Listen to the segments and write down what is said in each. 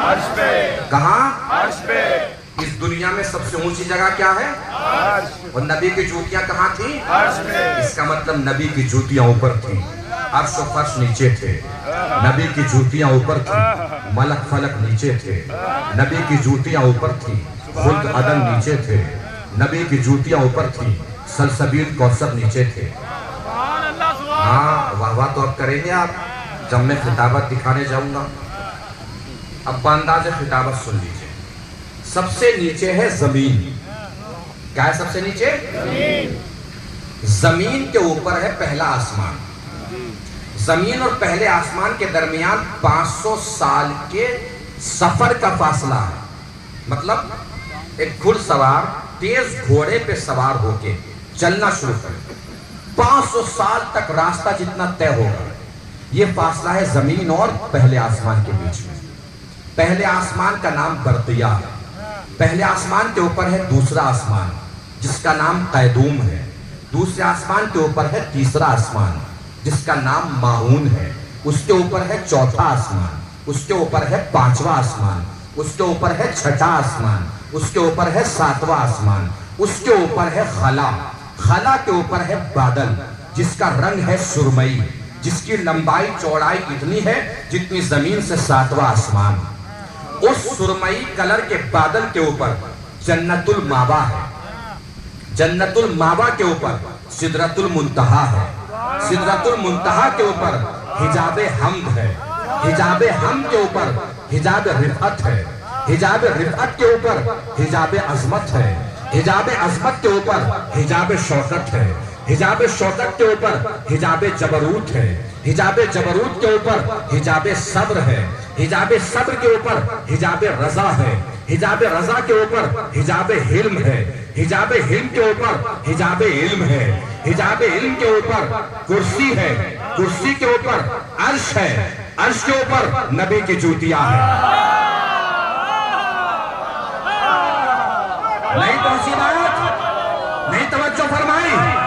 عرش پہ. کہاں؟ عرش پہ. اس دنیا میں سب سے اونچی جگہ کیا ہے؟ عرش. اور نبی کی جوتیاں کہاں تھیں؟ عرش پہ. اس کا مطلب نبی کی جوتیاں اوپر تھیں، عرش و فرش نیچے تھے. نبی کی جوتیاں اوپر تھیں، ملک فلک نیچے تھے. نبی کی جوتیاں اوپر تھیں، خلد عدن نیچے تھے. نبی کی جوتیاں اوپر تھیں، سلسبیل کوثر نیچے تھے. ہاں، واہ واہ تو اب کریں گے آپ جب میں خطابت دکھانے جاؤں گا. اب بانداز خطابت سن لیجئے. سب سے نیچے ہے زمین. کیا ہے سب سے نیچے؟ زمین کے اوپر ہے پہلا آسمان. زمین اور پہلے آسمان کے درمیان 500 سال کے سفر کا فاصلہ ہے. مطلب ایک گھڑ سوار تیز گھوڑے پہ سوار ہو کے چلنا شروع کرے 500 سال تک راستہ جتنا طے ہوگا. یہ فاصلہ ہے زمین اور پہلے آسمان کے بیچ میں. پہلے آسمان کا نام برقیہ ہے. پہلے آسمان کے اوپر ہے دوسرا آسمان جس کا نام قیدوم ہے. دوسرے آسمان کے اوپر ہے تیسرا آسمان جس کا نام ماعون ہے. اس کے اوپر ہے چوتھا آسمان. اس کے اوپر ہے پانچواں آسمان. اس کے اوپر ہے چھٹا آسمان. اس کے اوپر ہے ساتواں آسمان. اس کے اوپر ہے خلا. خلا کے اوپر ہے بادل جس کا رنگ ہے سرمئی، جس کی لمبائی چوڑائی اتنی ہے جتنی زمین سے ساتواں آسمان. اس سرمئی کلر کے بادل کے اوپر جنت الماوا ہے. جنت الماوا کے اوپر سدرۃ المنتہا ہے. سدرۃ المنتہا کے اوپر حجاب حمد ہے. حجاب حمد کے اوپر حجاب رفعت ہے. حجاب رفعت کے اوپر حجاب عظمت ہے. حجاب عظمت کے اوپر حجاب شوکت ہے. حجاب شوکت کے اوپر حجاب جبروت ہے. حجاب جبروت کے اوپر حجاب صبر ہے. حجاب صبر کے اوپر حجاب رضا ہے. حجاب رضا کے اوپر حجاب حلم ہے. حجاب حلم کے اوپر حجاب علم ہے. حجاب علم کے اوپر کرسی ہے. کرسی کے اوپر عرش ہے. عرش کے اوپر نبی کی جوتیاں ہیں. نہیں پہنچی بات؟ نہیں توجہ فرمائی؟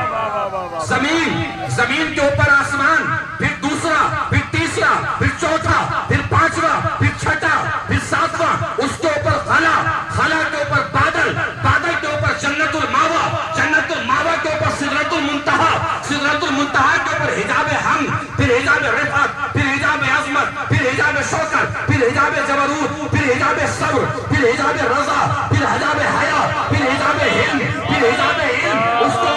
زمین کے اوپر آسمان، پھر دوسرا، پھر تیسرا، پھر چوتھا، پھر پانچواں، پھر چھٹا، پھر ساتواں. اس کے اوپر خلا. خلا کے اوپر بادل. بادل کے اوپر جنت الماوا. جنت الماوا کے اوپر سدرۃ المنتہا. سدرۃ المنتہا کے اوپر حجاب حمد، پھر حجاب رفعت، پھر حجاب عظمت، پھر حجاب شوکت، پھر حجاب جبروت، پھر حجاب صبر، پھر حجاب رضا، پھر حجاب حیا، پھر حجاب حلم، پھر حجاب علم. اس کے